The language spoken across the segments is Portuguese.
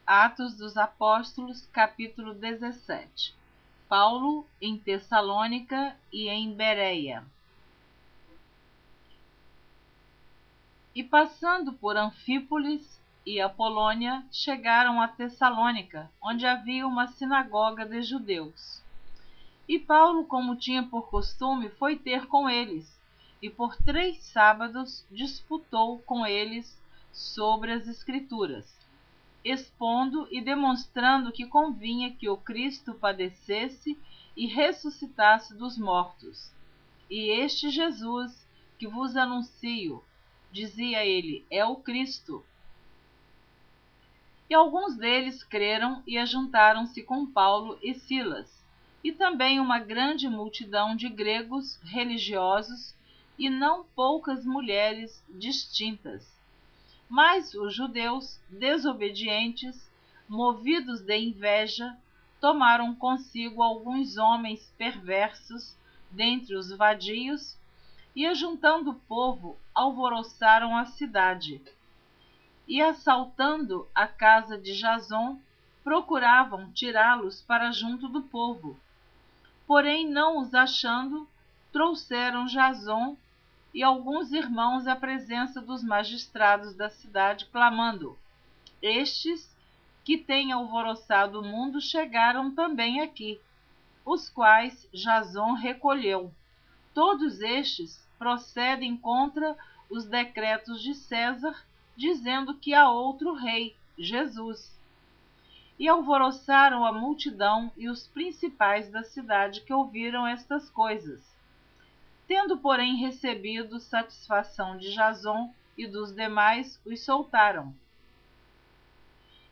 Atos dos Apóstolos, capítulo 17. Paulo em Tessalônica e em Bereia. E passando por Anfípolis e Apolônia, chegaram a Tessalônica, onde havia uma sinagoga de judeus. E Paulo, como tinha por costume, foi ter com eles, e por 3 sábados disputou com eles sobre as Escrituras, expondo e demonstrando que convinha que o Cristo padecesse e ressuscitasse dos mortos. E este Jesus, que vos anuncio, dizia ele, é o Cristo. E alguns deles creram e ajuntaram-se com Paulo e Silas, e também uma grande multidão de gregos religiosos e não poucas mulheres distintas. Mas os judeus, desobedientes, movidos de inveja, tomaram consigo alguns homens perversos dentre os vadios e, ajuntando o povo, alvoroçaram a cidade. E, assaltando a casa de Jason, procuravam tirá-los para junto do povo. Porém, não os achando, trouxeram Jason e alguns irmãos à presença dos magistrados da cidade, clamando: estes que têm alvoroçado o mundo chegaram também aqui, os quais Jason recolheu. Todos estes procedem contra os decretos de César, dizendo que há outro rei, Jesus. E alvoroçaram a multidão e os principais da cidade que ouviram estas coisas. Tendo, porém, recebido satisfação de Jason e dos demais, os soltaram.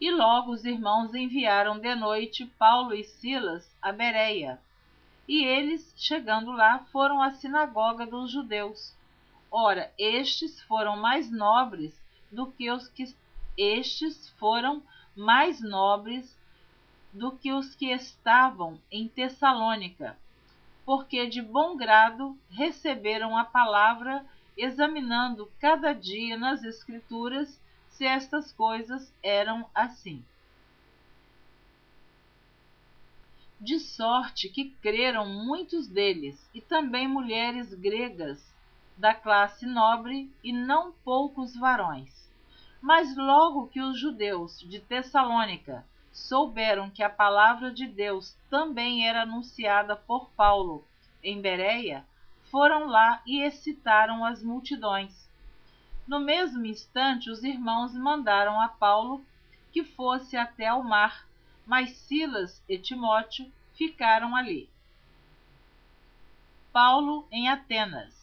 E logo os irmãos enviaram de noite Paulo e Silas a Bereia. E eles, chegando lá, foram à sinagoga dos judeus. Ora, estes foram mais nobres do que os que estavam em Tessalônica, porque de bom grado receberam a palavra, examinando cada dia nas Escrituras se estas coisas eram assim. De sorte que creram muitos deles, e também mulheres gregas da classe nobre, e não poucos varões. Mas logo que os judeus de Tessalônica souberam que a palavra de Deus também era anunciada por Paulo em Bereia, foram lá e excitaram as multidões. No mesmo instante, os irmãos mandaram a Paulo que fosse até ao mar, mas Silas e Timóteo ficaram ali. Paulo em Atenas.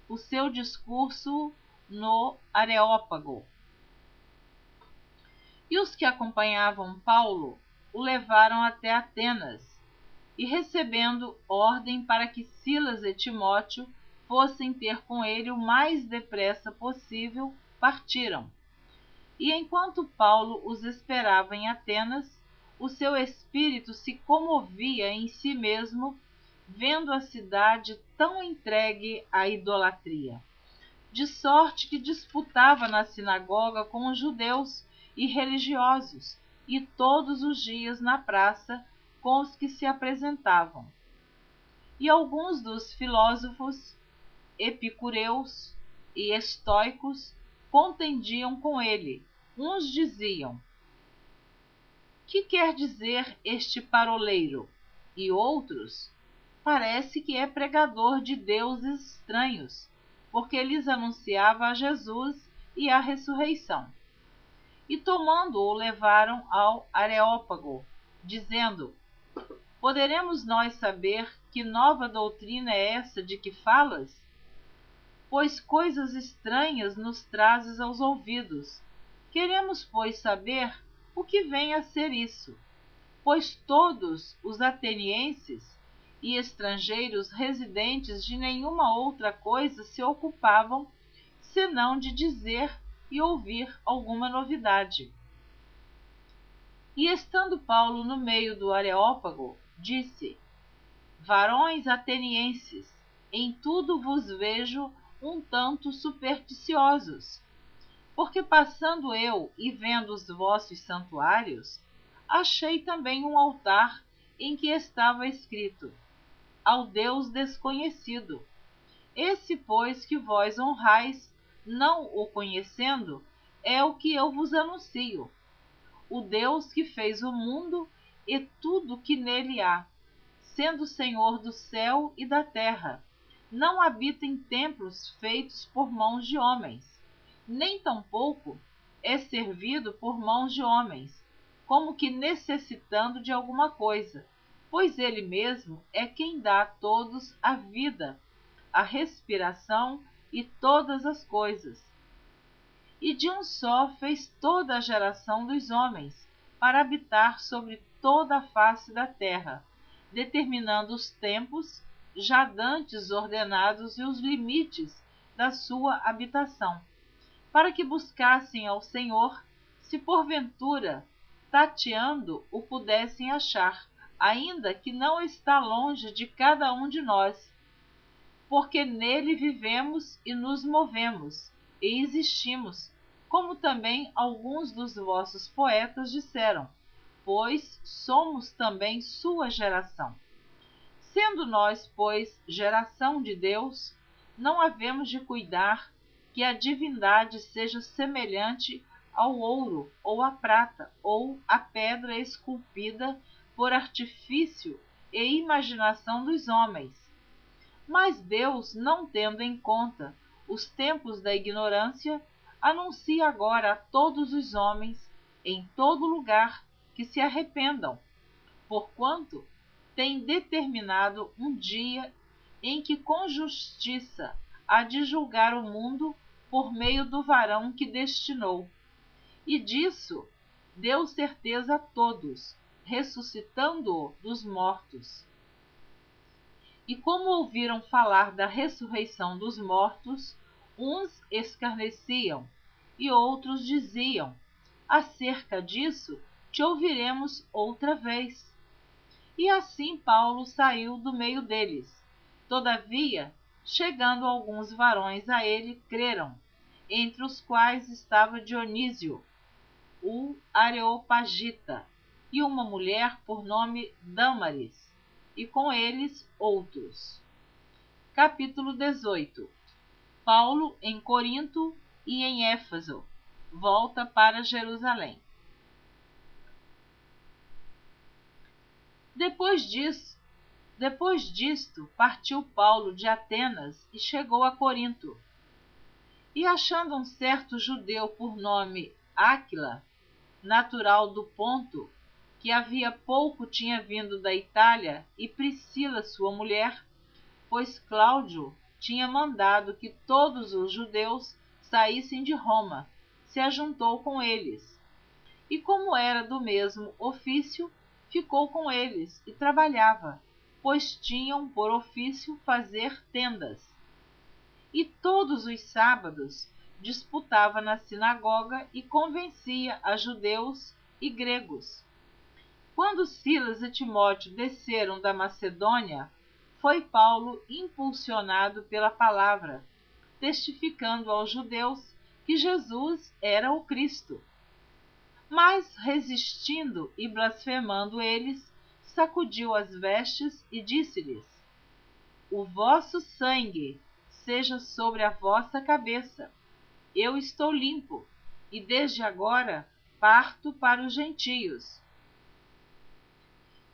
O seu discurso no Areópago. E os que acompanhavam Paulo o levaram até Atenas, e recebendo ordem para que Silas e Timóteo fossem ter com ele o mais depressa possível, partiram. E enquanto Paulo os esperava em Atenas, o seu espírito se comovia em si mesmo, vendo a cidade tão entregue à idolatria, de sorte que disputava na sinagoga com os judeus e religiosos, e todos os dias na praça com os que se apresentavam. E alguns dos filósofos epicureus e estoicos contendiam com ele. Uns diziam: que quer dizer este paroleiro? E outros: parece que é pregador de deuses estranhos, porque lhes anunciava a Jesus e a ressurreição. E tomando-o, levaram ao Areópago, dizendo: poderemos nós saber que nova doutrina é essa de que falas? Pois coisas estranhas nos trazes aos ouvidos. Queremos, pois, saber o que vem a ser isso. Pois todos os atenienses e estrangeiros residentes de nenhuma outra coisa se ocupavam, senão de dizer e ouvir alguma novidade. E estando Paulo no meio do Areópago, disse: varões atenienses, em tudo vos vejo um tanto supersticiosos. Porque passando eu e vendo os vossos santuários, achei também um altar em que estava escrito: ao Deus desconhecido. Esse, pois, que vós honrais, não o conhecendo, é o que eu vos anuncio. O Deus que fez o mundo e tudo que nele há, sendo Senhor do céu e da terra, não habita em templos feitos por mãos de homens, nem tampouco é servido por mãos de homens, como que necessitando de alguma coisa, pois ele mesmo é quem dá a todos a vida, a respiração e todas as coisas. E de um só fez toda a geração dos homens, para habitar sobre toda a face da terra, determinando os tempos já dantes ordenados e os limites da sua habitação, para que buscassem ao Senhor, se porventura, tateando, o pudessem achar, ainda que não está longe de cada um de nós, porque nele vivemos e nos movemos, e existimos, como também alguns dos vossos poetas disseram, pois somos também sua geração. Sendo nós, pois, geração de Deus, não havemos de cuidar que a divindade seja semelhante ao ouro, ou à prata, ou à pedra esculpida por artifício e imaginação dos homens. Mas Deus, não tendo em conta os tempos da ignorância, anuncia agora a todos os homens, em todo lugar, que se arrependam, porquanto tem determinado um dia em que com justiça há de julgar o mundo por meio do varão que destinou. E disso deu certeza a todos, ressuscitando-o dos mortos. E como ouviram falar da ressurreição dos mortos, uns escarneciam e outros diziam: acerca disso te ouviremos outra vez. E assim Paulo saiu do meio deles. Todavia, chegando alguns varões a ele, creram, entre os quais estava Dionísio, o Areopagita, e uma mulher por nome Dâmaris, e com eles outros. Capítulo 18. Paulo em Corinto e em Éfeso, volta para Jerusalém. Depois disto, partiu Paulo de Atenas e chegou a Corinto. E achando um certo judeu por nome Áquila, natural do Ponto, que havia pouco tinha vindo da Itália, e Priscila, sua mulher, pois Cláudio tinha mandado que todos os judeus saíssem de Roma, se ajuntou com eles. E como era do mesmo ofício, ficou com eles e trabalhava, pois tinham por ofício fazer tendas. E todos os sábados disputava na sinagoga e convencia a judeus e gregos. Quando Silas e Timóteo desceram da Macedônia, foi Paulo impulsionado pela palavra, testificando aos judeus que Jesus era o Cristo. Mas, resistindo e blasfemando eles, sacudiu as vestes e disse-lhes: o vosso sangue seja sobre a vossa cabeça. Eu estou limpo, e desde agora parto para os gentios.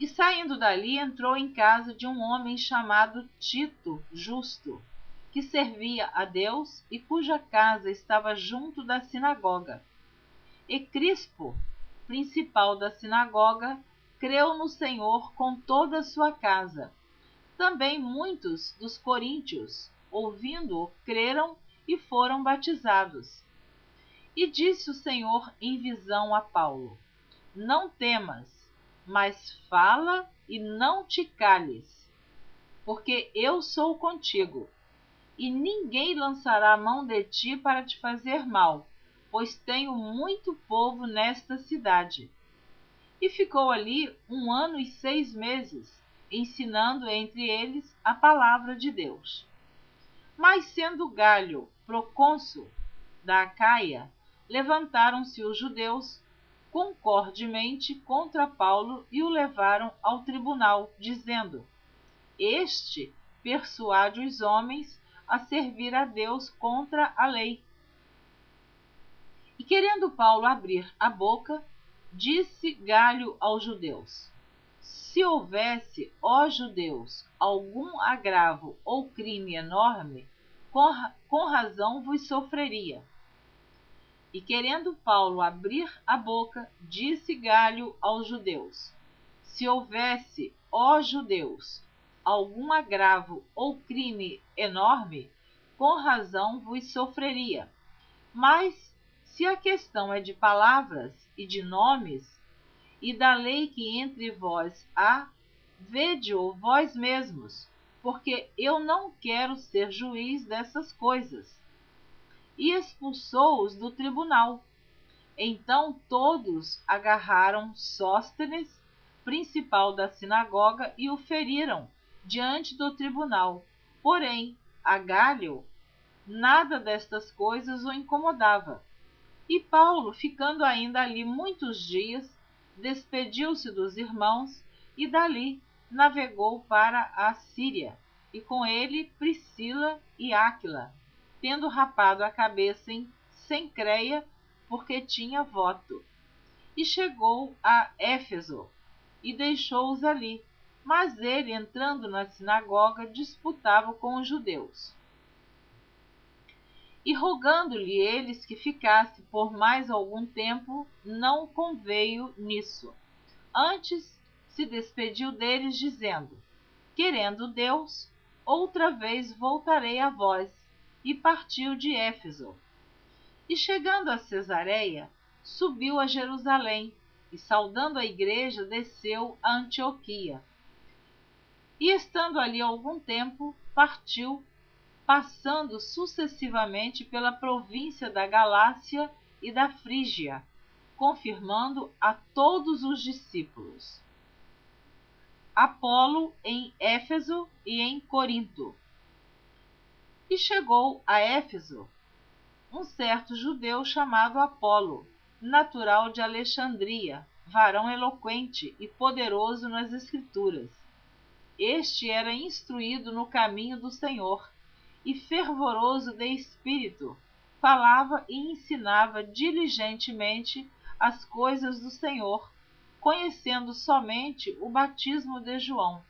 E saindo dali, entrou em casa de um homem chamado Tito Justo, que servia a Deus e cuja casa estava junto da sinagoga. E Crispo, principal da sinagoga, creu no Senhor com toda a sua casa. Também muitos dos coríntios, ouvindo-o, creram e foram batizados. E disse o Senhor em visão a Paulo: não temas, mas fala e não te cales, porque eu sou contigo, e ninguém lançará a mão de ti para te fazer mal, pois tenho muito povo nesta cidade. E ficou ali 1 ano e 6 meses, ensinando entre eles a palavra de Deus. Mas sendo Galho procônsul da Acaia, levantaram-se os judeus concordemente contra Paulo e o levaram ao tribunal, dizendo: este persuade os homens a servir a Deus contra a lei. E querendo Paulo abrir a boca, disse Galho aos judeus: se houvesse, ó judeus, algum agravo ou crime enorme, com razão vos sofreria. E querendo Paulo abrir a boca, disse Galho aos judeus: se houvesse, ó judeus, algum agravo ou crime enorme, com razão vos sofreria. Mas, se a questão é de palavras e de nomes, e da lei que entre vós há, vede-o vós mesmos, porque eu não quero ser juiz dessas coisas. E expulsou-os do tribunal. Então todos agarraram Sóstenes, principal da sinagoga, e o feriram diante do tribunal. Porém, a Galho nada destas coisas o incomodava. E Paulo, ficando ainda ali muitos dias, despediu-se dos irmãos e dali navegou para a Síria, e com ele Priscila e Áquila, tendo rapado a cabeça em Cencreia, porque tinha voto. E chegou a Éfeso, e deixou-os ali, mas ele, entrando na sinagoga, disputava com os judeus. E rogando-lhe eles que ficasse por mais algum tempo, não conveio nisso. Antes se despediu deles, dizendo: querendo Deus, outra vez voltarei a vós. E partiu de Éfeso. E chegando a Cesareia, subiu a Jerusalém, e saudando a igreja, desceu a Antioquia. E estando ali algum tempo, partiu, passando sucessivamente pela província da Galácia e da Frígia, confirmando a todos os discípulos. Apolo em Éfeso e em Corinto. E chegou a Éfeso um certo judeu chamado Apolo, natural de Alexandria, varão eloquente e poderoso nas Escrituras. Este era instruído no caminho do Senhor e fervoroso de espírito, falava e ensinava diligentemente as coisas do Senhor, conhecendo somente o batismo de João.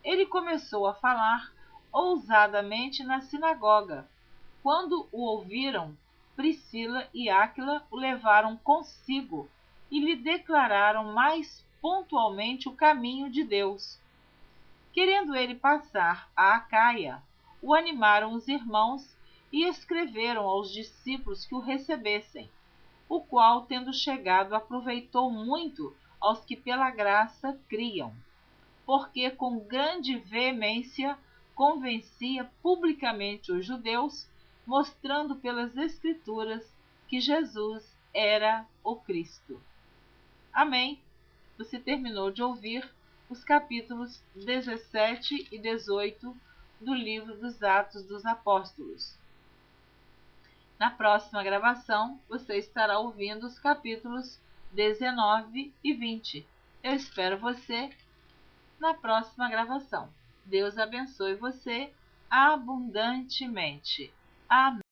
Ele começou a falar ousadamente na sinagoga. Quando o ouviram, Priscila e Áquila o levaram consigo e lhe declararam mais pontualmente o caminho de Deus. Querendo ele passar a Acaia, o animaram os irmãos e escreveram aos discípulos que o recebessem, o qual, tendo chegado, aproveitou muito aos que pela graça criam, porque com grande veemência convencia publicamente os judeus, mostrando pelas Escrituras que Jesus era o Cristo. Amém. Você terminou de ouvir os capítulos 17 e 18 do livro dos Atos dos Apóstolos. Na próxima gravação, você estará ouvindo os capítulos 19 e 20. Eu espero você na próxima gravação. Deus abençoe você abundantemente. Amém.